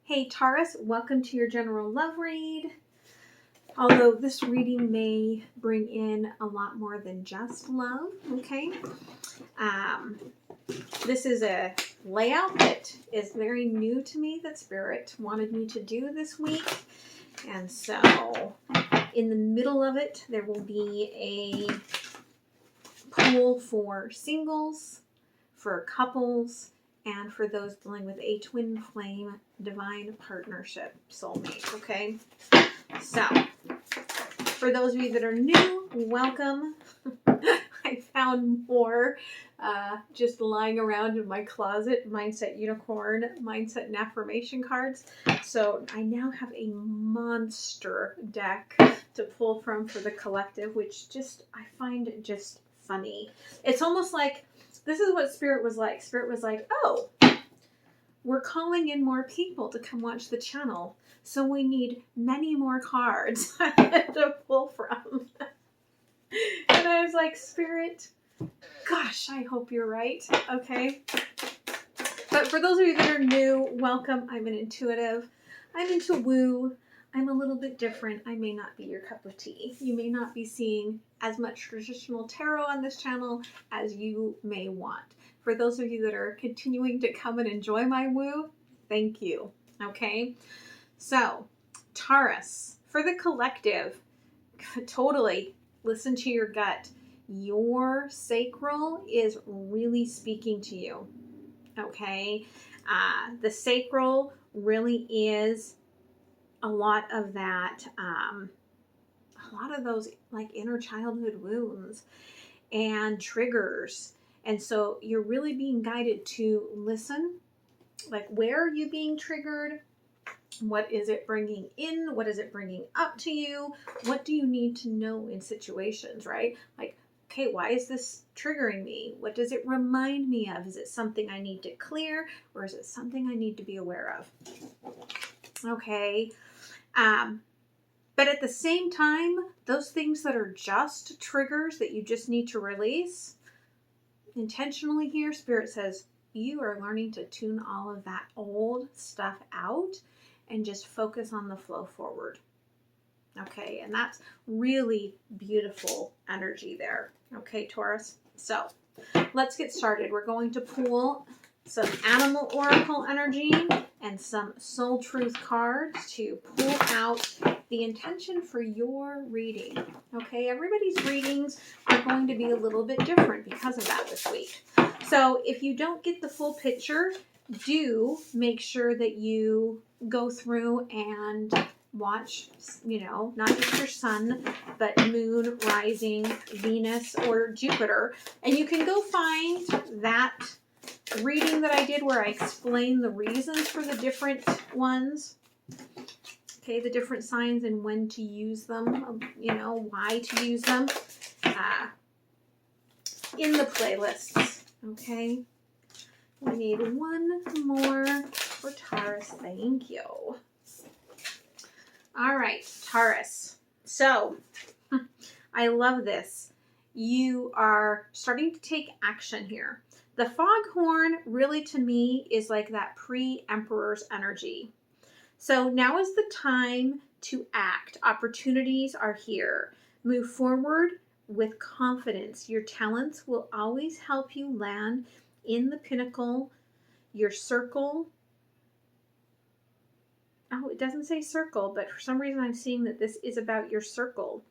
Hey Taurus, welcome to your general love read. Although this reading may bring in a lot more than just love, okay? This is a layout that is very new to me that Spirit wanted me to do this week. And so in the middle of it, there will be a pool for singles, for couples, and for those dealing with a twin flame divine partnership soulmate, okay? So, for those of you that are new, welcome. I found more just lying around in my closet, Mindset Unicorn, Mindset and Affirmation cards. So I now have a monster deck to pull from for the collective, which just, I find just funny. It's almost like, this is what Spirit was like. Spirit was like, oh, we're calling in more people to come watch the channel, so we need many more cards to pull from. And I was like, Spirit, gosh, I hope you're right, okay? But for those of you that are new, welcome. I'm an intuitive. I'm into woo. I'm a little bit different. I may not be your cup of tea. You may not be seeing as much traditional tarot on this channel as you may want. For those of you that are continuing to come and enjoy my woo, thank you, okay? So, Taurus, for the collective, totally listen to your gut. Your sacral is really speaking to you, okay? The sacral really is a lot of that, a lot of those like inner childhood wounds and triggers. And so you're really being guided to listen, like where are you being triggered? What is it bringing in? What is it bringing up to you? What do you need to know in situations, right? Like, okay, why is this triggering me? What does it remind me of? Is it something I need to clear, or is it something I need to be aware of? Okay. But at the same time, those things that are just triggers that you just need to release, intentionally here, Spirit says, you are learning to tune all of that old stuff out and just focus on the flow forward. Okay, and that's really beautiful energy there. Okay, Taurus. So let's get started. We're going to pull some animal oracle energy and some soul truth cards to pull out the intention for your reading. Okay, everybody's readings are going to be a little bit different because of that this week. So if you don't get the full picture, do make sure that you go through and watch, you know, not just your sun, but moon, rising, Venus, or Jupiter. And you can go find that reading that I did where I explain the reasons for the different ones. Okay, the different signs and when to use them, you know, why to use them in the playlists. Okay, we need one more for Taurus. Thank you. All right, Taurus. So, I love this. You are starting to take action here. The foghorn really to me is like that pre-emperor's energy. So now is the time to act. Opportunities are here. Move forward with confidence. Your talents will always help you land in the pinnacle. Your circle. Oh, it doesn't say circle, but for some reason I'm seeing that this is about your circle.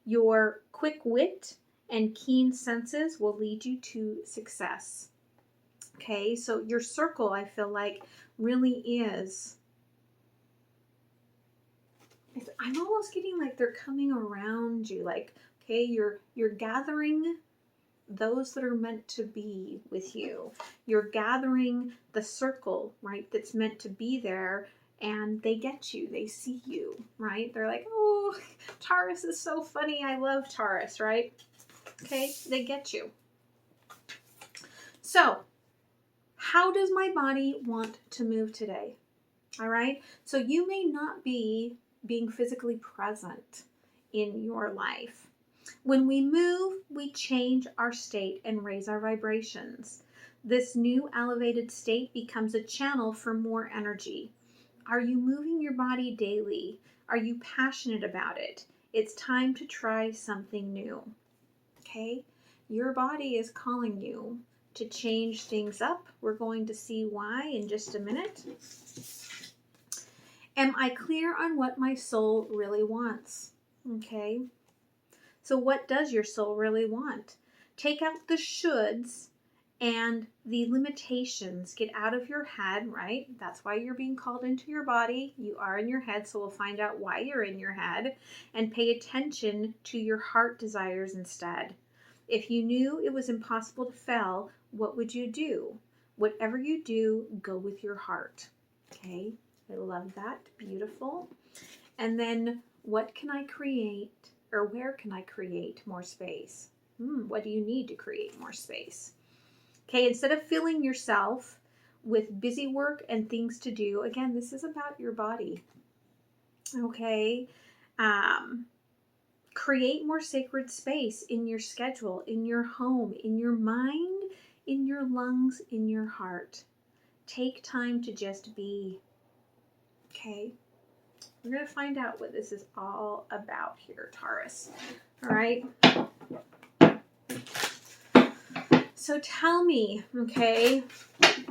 Your quick wit and keen senses will lead you to success. Okay, so your circle, I feel like, really is... I'm almost getting like they're coming around you. Like, okay, you're gathering those that are meant to be with you. You're gathering the circle, right, that's meant to be there, and they get you. They see you, right? They're like, oh, Taurus is so funny. I love Taurus, right? Okay, they get you. So, how does my body want to move today? All right, so you may not be being physically present in your life. When we move, we change our state and raise our vibrations. This new elevated state becomes a channel for more energy. Are you moving your body daily? Are you passionate about it? It's time to try something new. Okay? Your body is calling you to change things up. We're going to see why in just a minute. Am I clear on what my soul really wants? Okay? So what does your soul really want? Take out the shoulds and the limitations. Get out of your head, right? That's why you're being called into your body. You are in your head, so we'll find out why you're in your head. And pay attention to your heart desires instead. If you knew it was impossible to fail, what would you do? Whatever you do, go with your heart. Okay? I love that. Beautiful. And then, what can I create, or where can I create more space? What do you need to create more space? Okay, instead of filling yourself with busy work and things to do, again, this is about your body. Okay, create more sacred space in your schedule, in your home, in your mind, in your lungs, in your heart. Take time to just be. Okay, we're going to find out what this is all about here, Taurus. All right. So tell me, okay,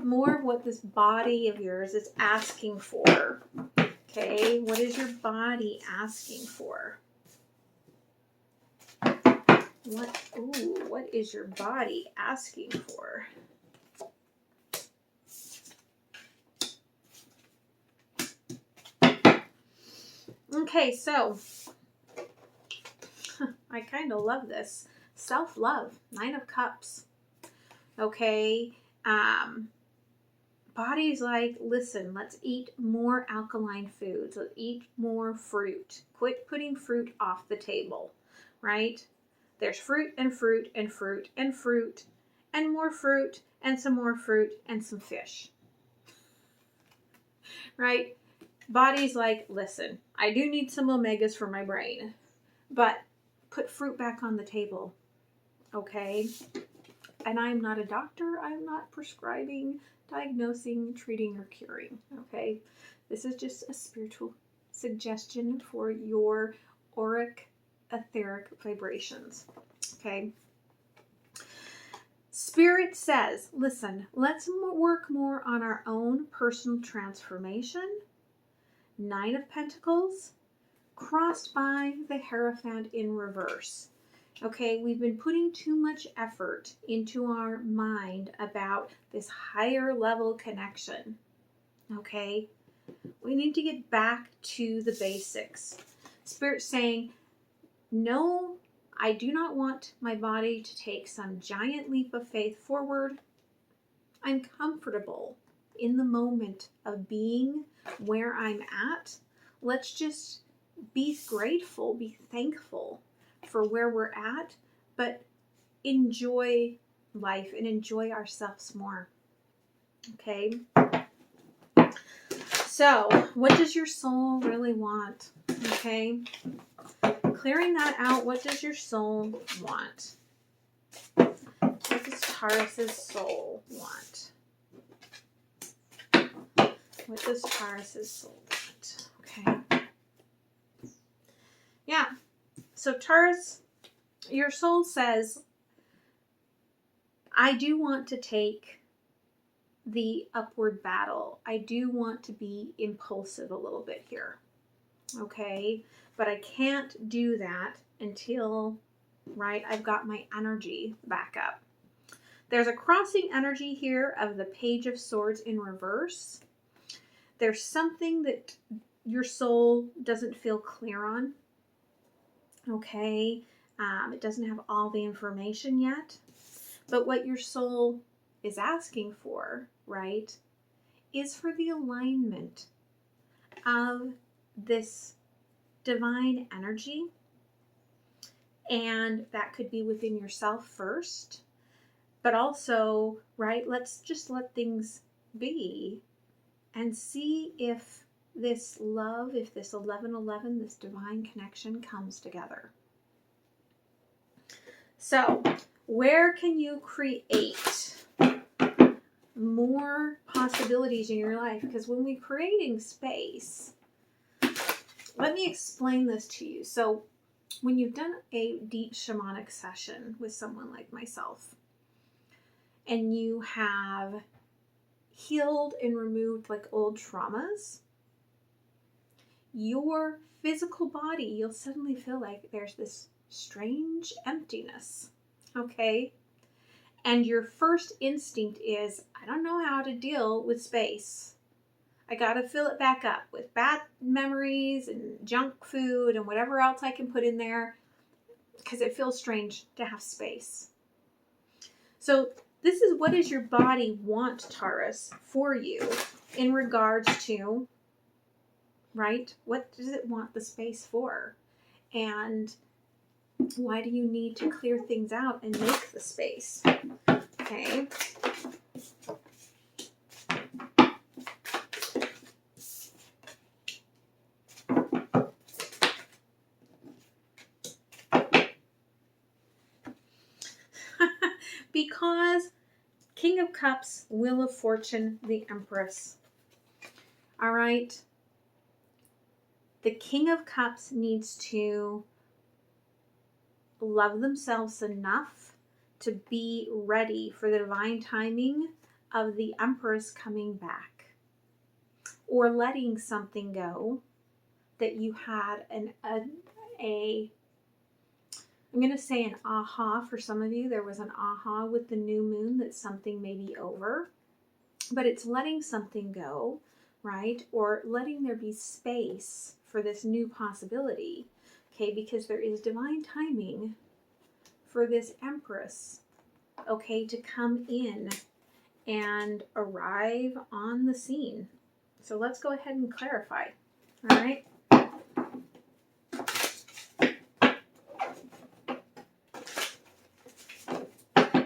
more of what this body of yours is asking for. Okay, what is your body asking for? What is your body asking for? Okay, so I kind of love this. Self-love, 9 of Cups. Okay, body's like, listen, let's eat more alkaline foods. Let's eat more fruit. Quit putting fruit off the table, right? There's fruit and fruit and fruit and fruit and more fruit and some more fruit and some fish, right? Body's like, listen, I do need some omegas for my brain, but put fruit back on the table, okay? And I'm not a doctor. I'm not prescribing, diagnosing, treating, or curing, okay? This is just a spiritual suggestion for your auric, etheric vibrations, okay? Spirit says, listen, let's work more on our own personal transformation. 9 of Pentacles, crossed by the Hierophant in reverse. Okay, we've been putting too much effort into our mind about this higher level connection. Okay, we need to get back to the basics. Spirit saying, no, I do not want my body to take some giant leap of faith forward. I'm comfortable in the moment of being where I'm at. Let's just be grateful, be thankful for where we're at, but enjoy life and enjoy ourselves more. Okay? So, what does your soul really want? Okay? Clearing that out, what does your soul want? What does Taurus's soul want? What does Taurus's soul want? Okay? Yeah. So Taurus, your soul says, I do want to take the upward battle. I do want to be impulsive a little bit here. Okay? But I can't do that until, right, I've got my energy back up. There's a crossing energy here of the Page of Swords in reverse. There's something that your soul doesn't feel clear on. Okay? It doesn't have all the information yet. But what your soul is asking for, right, is for the alignment of this divine energy. And that could be within yourself first. But also, right, let's just let things be and see if this love, if this 1111, this divine connection comes together. So, where can you create more possibilities in your life. Because when we're creating space, let me explain this to you. So when you've done a deep shamanic session with someone like myself, and you have healed and removed like old traumas, your physical body, you'll suddenly feel like there's this strange emptiness, okay? And your first instinct is, I don't know how to deal with space. I gotta fill it back up with bad memories and junk food and whatever else I can put in there, because it feels strange to have space. So this is, what does your body want, Taurus, for you in regards to, right? What does it want the space for? And why do you need to clear things out and make the space? Okay. Because King of Cups, Wheel of Fortune, the Empress. All right. The King of Cups needs to love themselves enough to be ready for the divine timing of the Empress coming back, or letting something go that you had I'm going to say an aha for some of you. There was an aha with the new moon that something may be over, but it's letting something go, right? Or letting there be space for this new possibility, okay? Because there is divine timing for this Empress, okay, to come in and arrive on the scene. So let's go ahead and clarify, all right?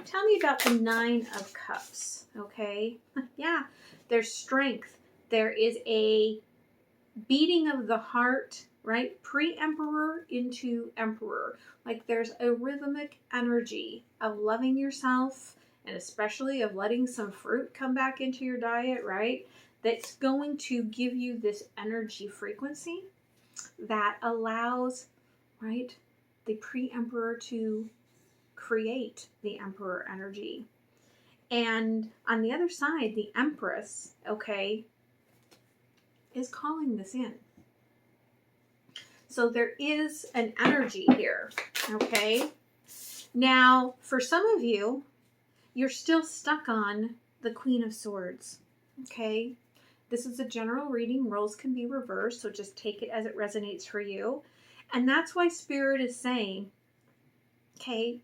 Tell me about the Nine of Cups, okay? Yeah, there's strength. There is a beating of the heart, right? Pre-emperor into emperor. Like there's a rhythmic energy of loving yourself, and especially of letting some fruit come back into your diet, right? That's going to give you this energy frequency that allows, right, the pre-emperor to create the emperor energy. And on the other side, the Empress, okay, is calling this in. So there is an energy here, okay? Now, for some of you, you're still stuck on the Queen of Swords, okay? This is a general reading. Roles can be reversed, so just take it as it resonates for you. And that's why Spirit is saying, okay,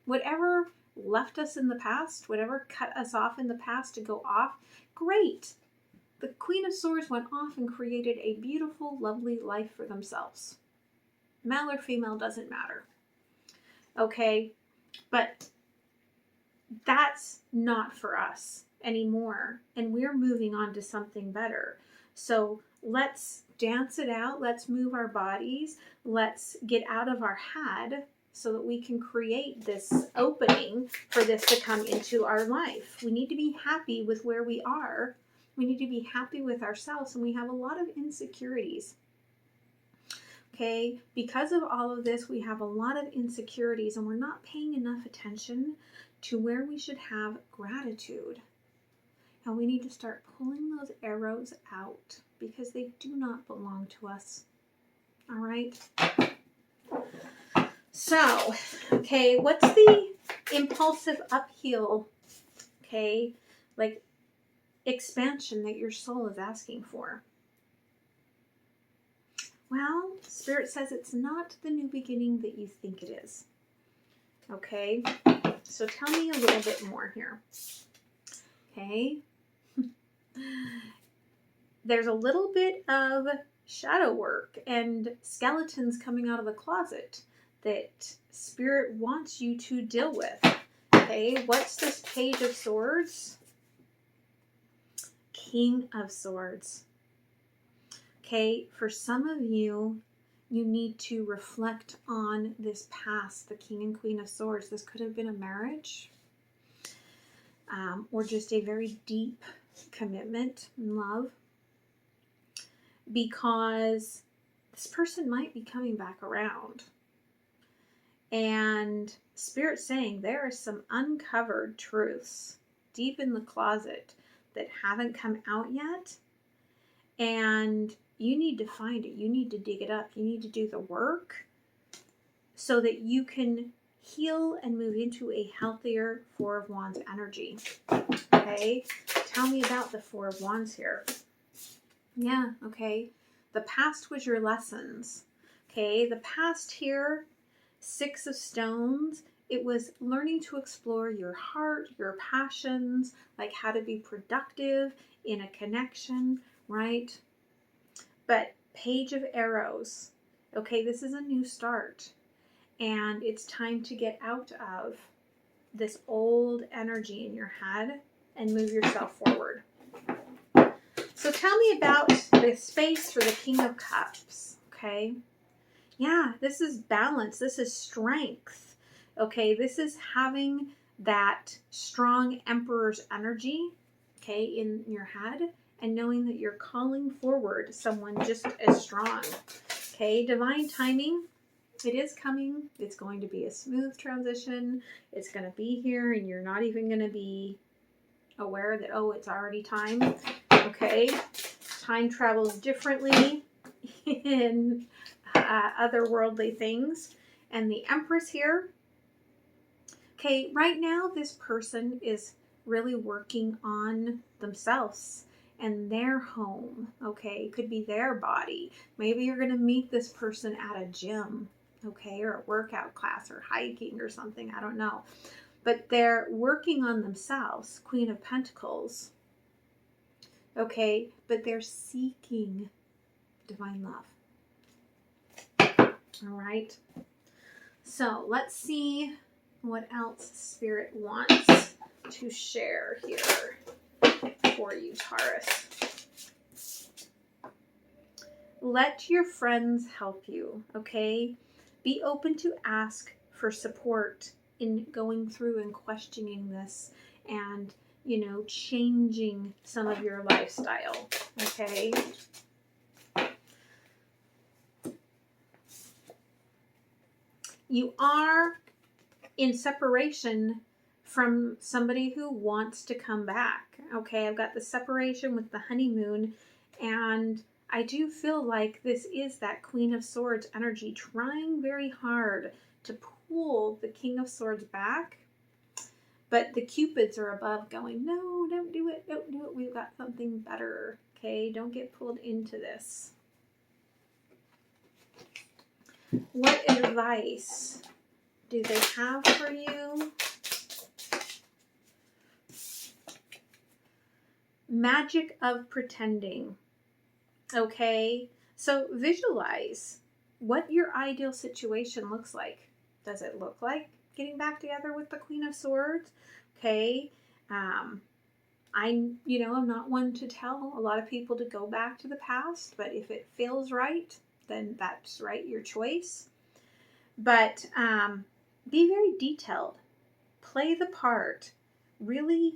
whatever left us in the past, whatever cut us off in the past to go off, great. The Queen of Swords went off and created a beautiful, lovely life for themselves. Male or female doesn't matter. Okay, but that's not for us anymore. And we're moving on to something better. So let's dance it out. Let's move our bodies. Let's get out of our head so that we can create this opening for this to come into our life. We need to be happy with where we are. We need to be happy with ourselves, and we have a lot of insecurities. Okay, because of all of this, we have a lot of insecurities, and we're not paying enough attention to where we should have gratitude. And we need to start pulling those arrows out because they do not belong to us. All right? So, okay, what's the impulsive uphill, okay, like expansion that your soul is asking for? Well, Spirit says it's not the new beginning that you think it is. Okay, so tell me a little bit more here. Okay, there's a little bit of shadow work and skeletons coming out of the closet that Spirit wants you to deal with. Okay, what's this Page of Swords? King of Swords. Okay, for some of you, you need to reflect on this past, the King and Queen of Swords. This could have been a marriage. or just a very deep commitment and love, because this person might be coming back around. And Spirit's saying there are some uncovered truths deep in the closet that haven't come out yet. And you need to find it. You need to dig it up. You need to do the work so that you can heal and move into a healthier Four of Wands energy. Okay? Tell me about the Four of Wands here. Yeah, okay. The past was your lessons. Okay, the past here, Six of Stones, it was learning to explore your heart, your passions, like how to be productive in a connection, right? But Page of Arrows, okay, this is a new start. And it's time to get out of this old energy in your head and move yourself forward. So tell me about the space for the King of Cups, okay? Yeah, this is balance. This is strength, okay? This is having that strong Emperor's energy, okay, in your head, and knowing that you're calling forward someone just as strong, okay? Divine timing. It is coming. It's going to be a smooth transition. It's going to be here, and you're not even going to be aware that, oh, it's already time. Okay. Time travels differently in otherworldly things. And the Empress here. Okay, right now this person is really working on themselves and their home. Okay, it could be their body. Maybe you're going to meet this person at a gym. Okay, or a workout class or hiking or something, I don't know. But they're working on themselves, Queen of Pentacles. Okay, but they're seeking divine love. All right. So let's see what else Spirit wants to share here for you, Taurus. Let your friends help you, okay? Be open to ask for support in going through and questioning this and, you know, changing some of your lifestyle, okay? You are in separation from somebody who wants to come back, okay? I've got the separation with the honeymoon, and I do feel like this is that Queen of Swords energy trying very hard to pull the King of Swords back, but the Cupids are above going, no, don't do it, don't do it, we've got something better, okay? Don't get pulled into this. What advice do they have for you? Magic of pretending. Okay, so visualize what your ideal situation looks like. Does it look like getting back together with the Queen of Swords? Okay, I'm not one to tell a lot of people to go back to the past, but if it feels right, then that's right, your choice. But be very detailed. Play the part. Really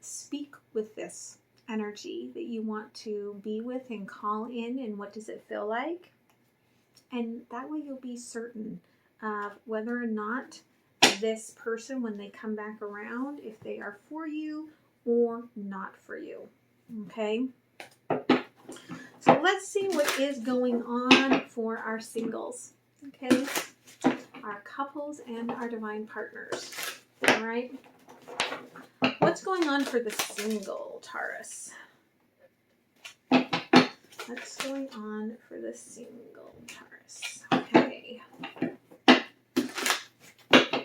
speak with this energy that you want to be with and call in, and what does it feel like? And that way you'll be certain of whether or not this person, when they come back around, if they are for you or not for you. Okay? So let's see what is going on for our singles. Okay? Our couples and our divine partners. All right? What's going on for the single, Taurus? What's going on for the single, Taurus? Okay.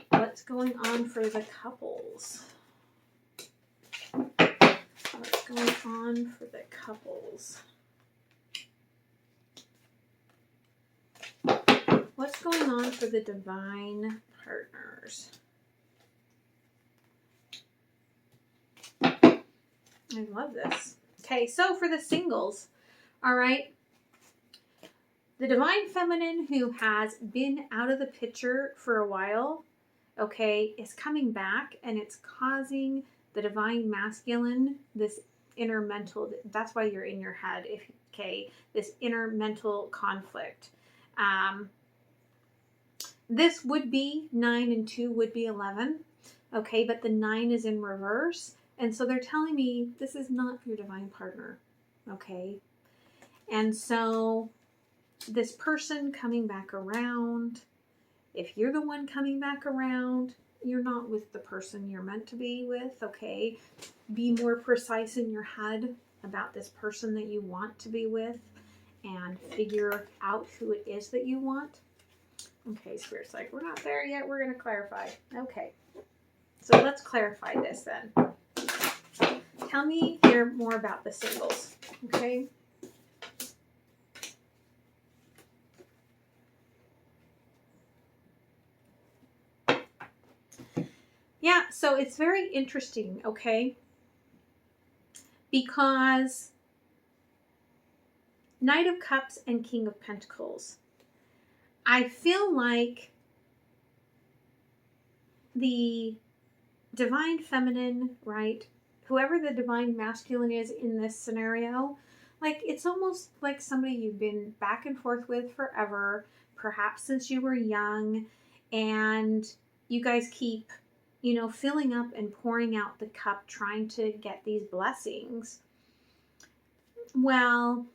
What's going on for the couples? What's going on for the couples? What's going on for the divine partners? I love this. Okay, so for the singles, all right, the divine feminine who has been out of the picture for a while, okay, is coming back, and it's causing the divine masculine, this inner mental, that's why you're in your head, this inner mental conflict. This would be 9 and 2 would be 11, okay, but the 9 is in reverse, and so they're telling me this is not your divine partner, okay? And so this person coming back around, if you're the one coming back around, you're not with the person you're meant to be with, okay? Be more precise in your head about this person that you want to be with and figure out who it is that you want. Okay, Spirit's like, we're not there yet. We're going to clarify. Okay, so let's clarify this then. Tell me here more about the singles, okay? Yeah, so it's very interesting, okay? Because Knight of Cups and King of Pentacles, I feel like the divine feminine, right? Whoever the divine masculine is in this scenario, like it's almost like somebody you've been back and forth with forever, perhaps since you were young, and you guys keep, filling up and pouring out the cup, trying to get these blessings. Well,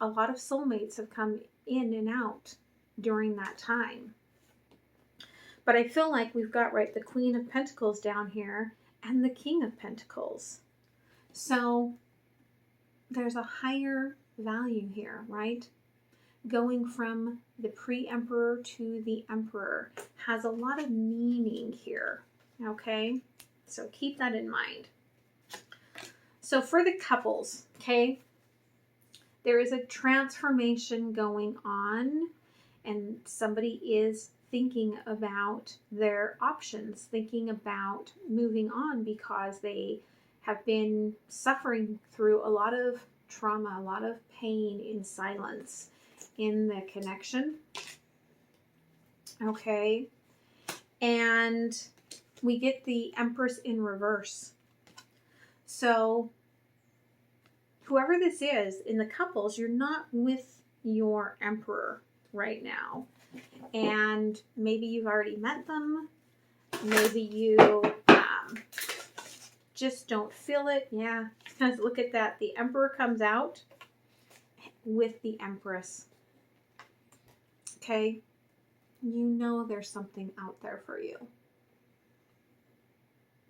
a lot of soulmates have come in and out during that time. But I feel like we've got, right, the Queen of Pentacles down here and the King of Pentacles. So there's a higher value here, right? Going from the pre-emperor to the emperor has a lot of meaning here, okay? So keep that in mind. So for the couples, okay, there is a transformation going on, and somebody is thinking about their options, thinking about moving on because they have been suffering through a lot of trauma, a lot of pain in silence in the connection. Okay. And we get the Empress in reverse. So whoever this is in the couples, you're not with your emperor right now. And maybe you've already met them. Maybe you just don't feel it. Yeah, because look at that. The emperor comes out with the Empress. Okay, there's something out there for you.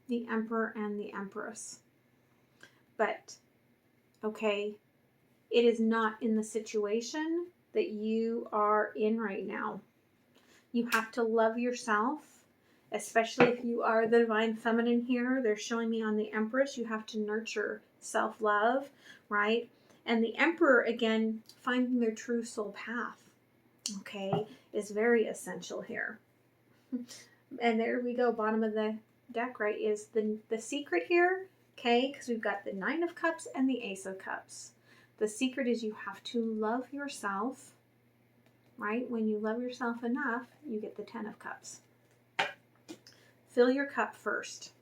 The Emperor and the Empress. But, okay, it is not in the situation that you are in right now. You have to love yourself, especially if you are the divine feminine here. They're showing me on the Empress, you have to nurture self-love, right? And the Emperor, again, finding their true soul path, okay, is very essential here. And there we go, bottom of the deck, right, is the secret here, okay, because we've got the Nine of Cups and the Ace of Cups. The secret is you have to love yourself, right? When you love yourself enough, you get the 10 of Cups. Fill your cup first.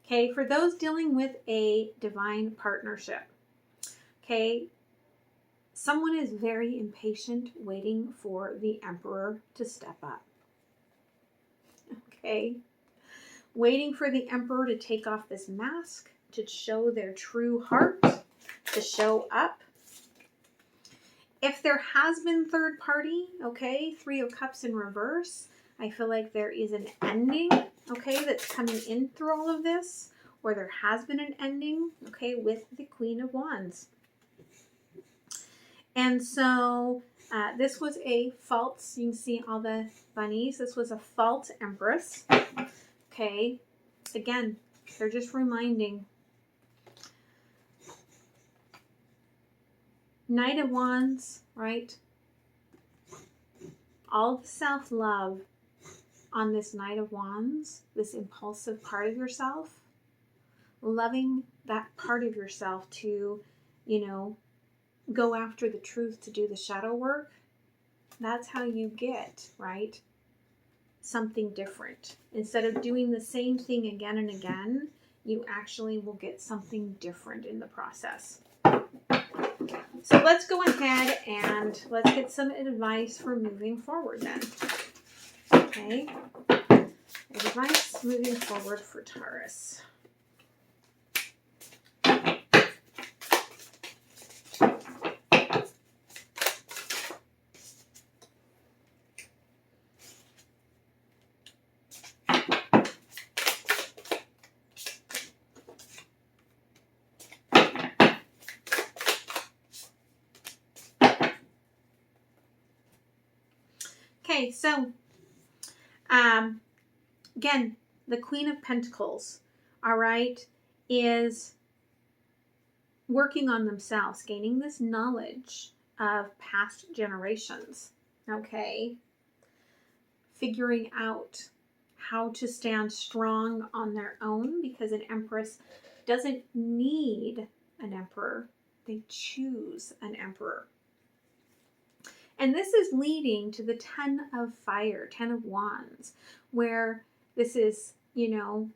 Okay, for those dealing with a divine partnership, okay, someone is very impatient waiting for the Emperor to step up. Okay, waiting for the Emperor to take off this mask, to show their true heart, to show up. If there has been third party, okay, Three of Cups in reverse, I feel like there is an ending, okay, that's coming in through all of this, or there has been an ending, okay, with the Queen of Wands. And so this was a false, you can see all the bunnies, this was a false Empress, okay. Again, they're just reminding. Knight of Wands, right? All the self-love on this Knight of Wands, this impulsive part of yourself, loving that part of yourself to, go after the truth, to do the shadow work. That's how you get, right? something different. Instead of doing the same thing again and again, you actually will get something different in the process. So let's go ahead and let's get some advice for moving forward then. Okay. Advice moving forward for Taurus. Okay, so again, the Queen of Pentacles, all right, is working on themselves, gaining this knowledge of past generations, okay, figuring out how to stand strong on their own, because an Empress doesn't need an Emperor, they choose an Emperor. And this is leading to the 10 of Fire, 10 of Wands, where this is, you know,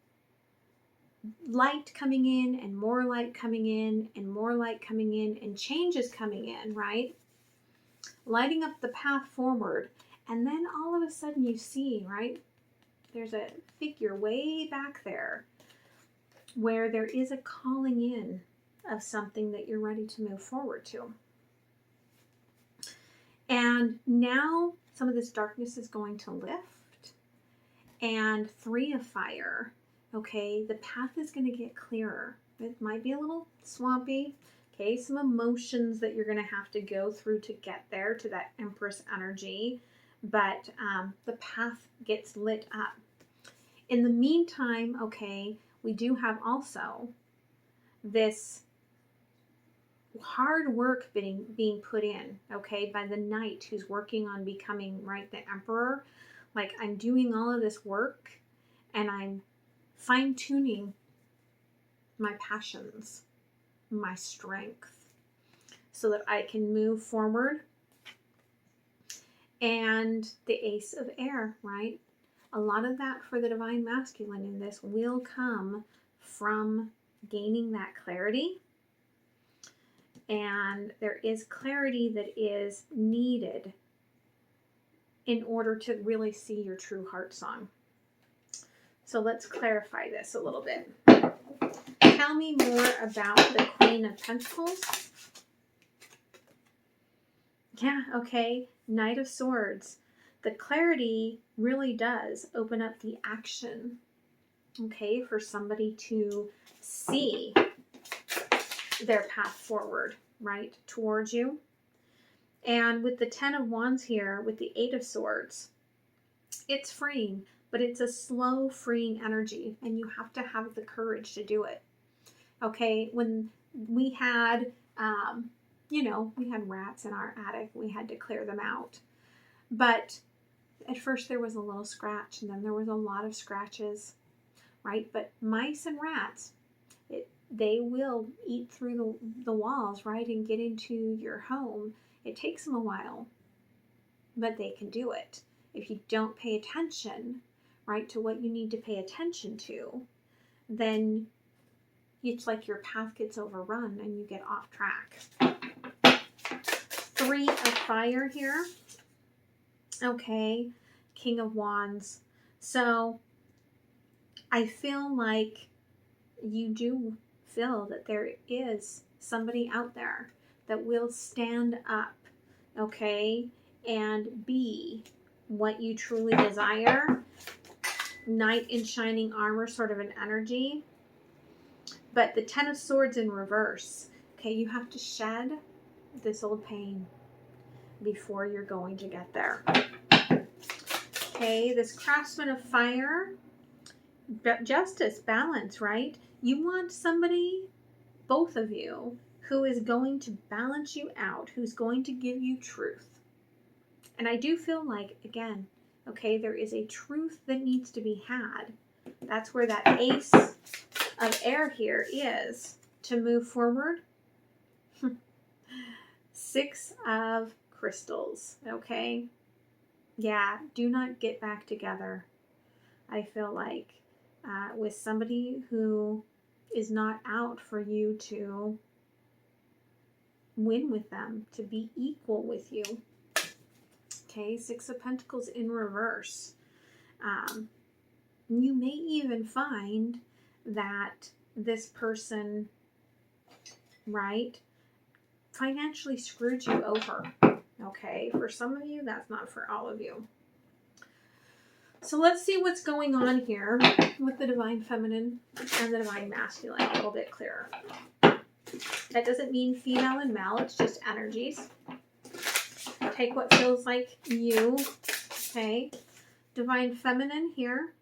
light coming in and more light coming in and more light coming in and changes coming in, right? Lighting up the path forward. And then all of a sudden you see, right, there's a figure way back there where there is a calling in of something that you're ready to move forward to. And now some of this darkness is going to lift. And 3 of Fire, okay, the path is going to get clearer. It might be a little swampy, okay, some emotions that you're going to have to go through to get there, to that Empress energy, but the path gets lit up. In the meantime, okay, we do have also this hard work being put in, okay, by the Knight who's working on becoming, right, the Emperor. Like, I'm doing all of this work and I'm fine-tuning my passions, my strength, so that I can move forward. And the Ace of Air, right? A lot of that for the Divine Masculine in this will come from gaining that clarity. And there is clarity that is needed in order to really see your true heart song. So let's clarify this a little bit. Tell me more about the Queen of Pentacles. Yeah, okay. Knight of Swords. The clarity really does open up the action, okay, for somebody to see their path forward, right, towards you. And with the 10 of Wands here, with the 8 of Swords, it's freeing, but it's a slow freeing energy, and you have to have the courage to do it. Okay, when we had, you know, we had rats in our attic, we had to clear them out. But at first there was a little scratch, and then there was a lot of scratches, right? But mice and rats, they will eat through the walls, right, and get into your home. It takes them a while, but they can do it. If you don't pay attention, right, to what you need to pay attention to, then it's like your path gets overrun and you get off track. 3 of Fire here. Okay, King of Wands. So I feel like you do feel that there is somebody out there that will stand up, okay, and be what you truly desire. Knight in shining armor, sort of an energy. But the 10 of Swords in reverse. Okay, you have to shed this old pain before you're going to get there. Okay, this Craftsman of Fire, justice, balance, right? You want somebody, both of you, who is going to balance you out, who's going to give you truth. And I do feel like, again, okay, there is a truth that needs to be had. That's where that Ace of Air here is to move forward. 6 of Crystals, okay? Yeah, do not get back together. I feel like with somebody who is not out for you to win with them, to be equal with you. Okay, Six of Pentacles in reverse. You may even find that this person, right, financially screwed you over. Okay, for some of you, that's not for all of you. So let's see what's going on here with the Divine Feminine and the Divine Masculine a little bit clearer. That doesn't mean female and male, it's just energies. Take what feels like you. Okay, Divine Feminine here.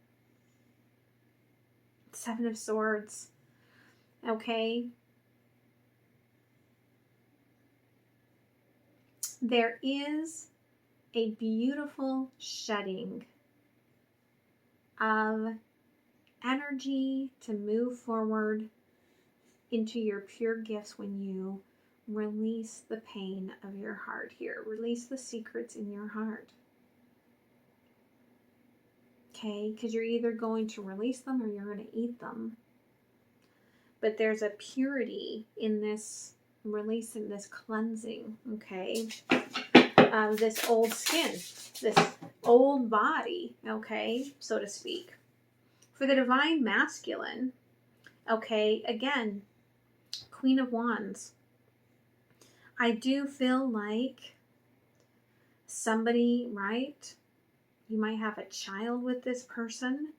Seven of Swords. Okay. There is a beautiful shedding of energy to move forward into your pure gifts when you release the pain of your heart here. Release the secrets in your heart. Okay, because you're either going to release them or you're going to eat them. But there's a purity in this releasing, this cleansing, okay, this old skin, this old body, okay, so to speak. For the Divine Masculine, okay, again, Queen of Wands. I do feel like somebody, right, you might have a child with this person.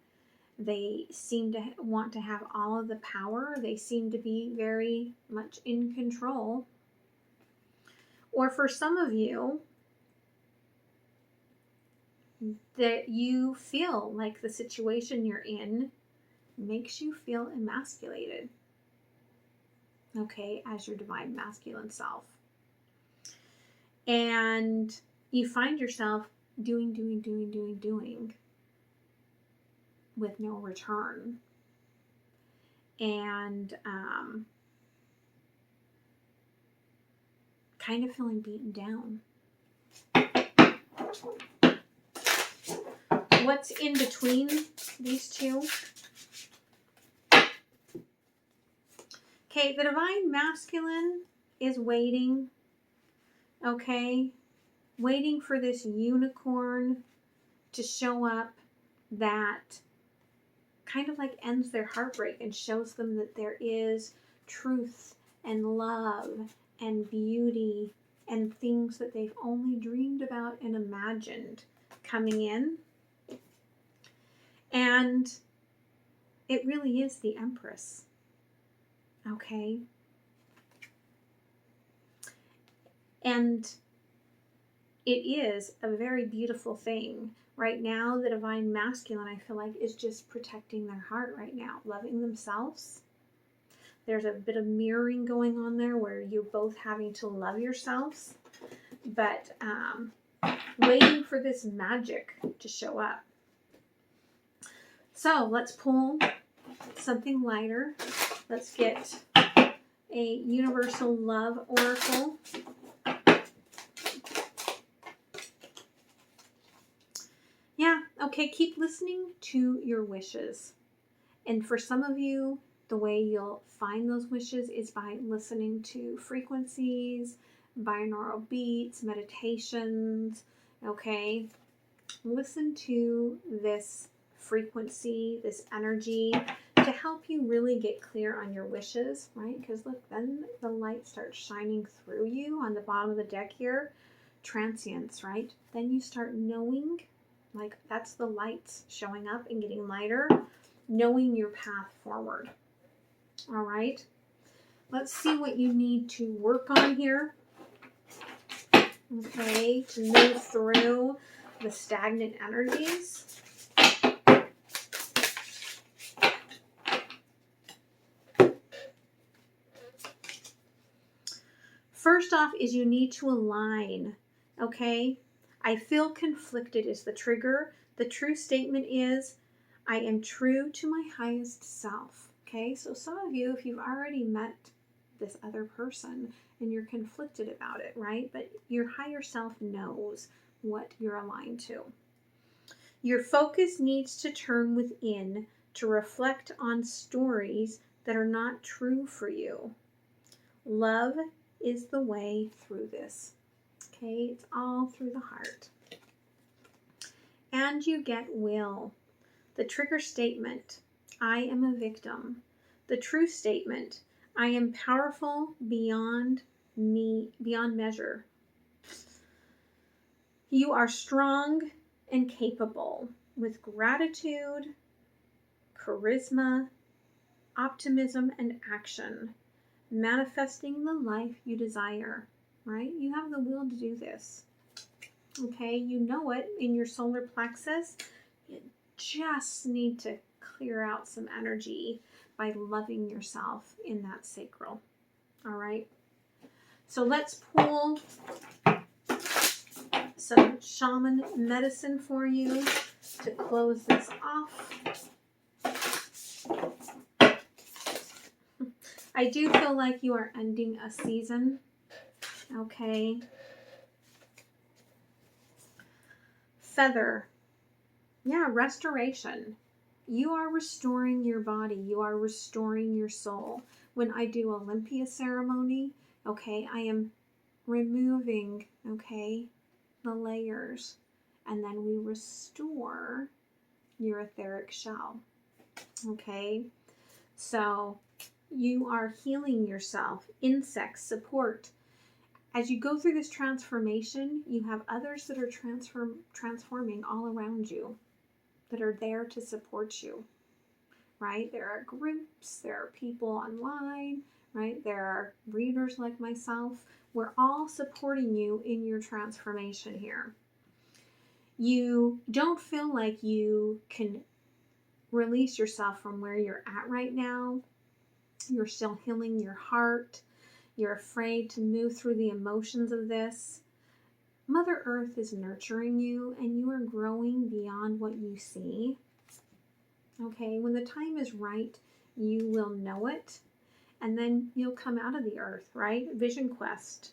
They seem to want to have all of the power. They seem to be very much in control. Or for some of you, that you feel like the situation you're in makes you feel emasculated. Okay, as your Divine Masculine self. And you find yourself doing with no return. And kind of feeling beaten down. What's in between these two? Okay, the Divine Masculine is waiting. Okay, waiting for this unicorn to show up that kind of like ends their heartbreak and shows them that there is truth and love and beauty and things that they've only dreamed about and imagined coming in. And it really is the Empress. Okay? And it is a very beautiful thing. Right now, the Divine Masculine, I feel like, is just protecting their heart right now, loving themselves. There's a bit of mirroring going on there where you're both having to love yourselves, but waiting for this magic to show up. So let's pull something lighter. Let's get a Universal Love Oracle. Yeah, okay, keep listening to your wishes. And for some of you, the way you'll find those wishes is by listening to frequencies, binaural beats, meditations, okay? Listen to this frequency, this energy, to help you really get clear on your wishes, right? Because look, then the light starts shining through you on the bottom of the deck here. Transience, right? Then you start knowing, like that's the lights showing up and getting lighter, knowing your path forward. All right, let's see what you need to work on here. Okay, to move through the stagnant energies. First off is you need to align, okay? I feel conflicted is the trigger. The true statement is, I am true to my highest self, okay? So some of you, if you've already met this other person and you're conflicted about it, right? But your higher self knows what you're aligned to. Your focus needs to turn within to reflect on stories that are not true for you. Love is the way through this. Okay, it's all through the heart. And you get will. The trigger statement, I am a victim. The true statement, I am powerful beyond measure. You are strong and capable with gratitude, charisma, optimism, and action, manifesting the life you desire, right? You have the will to do this. Okay, you know it in your solar plexus. You just need to clear out some energy by loving yourself in that sacral. All right, so let's pull some shaman medicine for you to close this off. I do feel like you are ending a season. Okay. Feather. Yeah, restoration. You are restoring your body. You are restoring your soul. When I do Olympia ceremony, okay, I am removing, okay, the layers, and then we restore your etheric shell. Okay, so you are healing yourself. Insects support. As you go through this transformation, you have others that are transforming all around you, that are there to support you, right? There are groups, there are people online, right? There are readers like myself. We're all supporting you in your transformation here. You don't feel like you can release yourself from where you're at right now. You're still healing your heart. You're afraid to move through the emotions of this. Mother Earth is nurturing you, and you are growing beyond what you see. Okay, when the time is right, you will know it, and then you'll come out of the earth, right? Vision quest,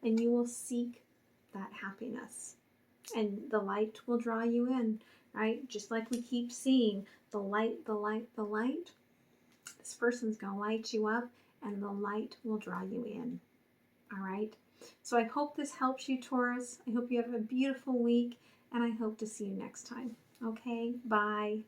and you will seek that happiness, and the light will draw you in, right? Just like we keep seeing the light, the light, the light. This person's going to light you up, and the light will draw you in. All right. So I hope this helps you, Taurus. I hope you have a beautiful week, and I hope to see you next time. Okay, bye.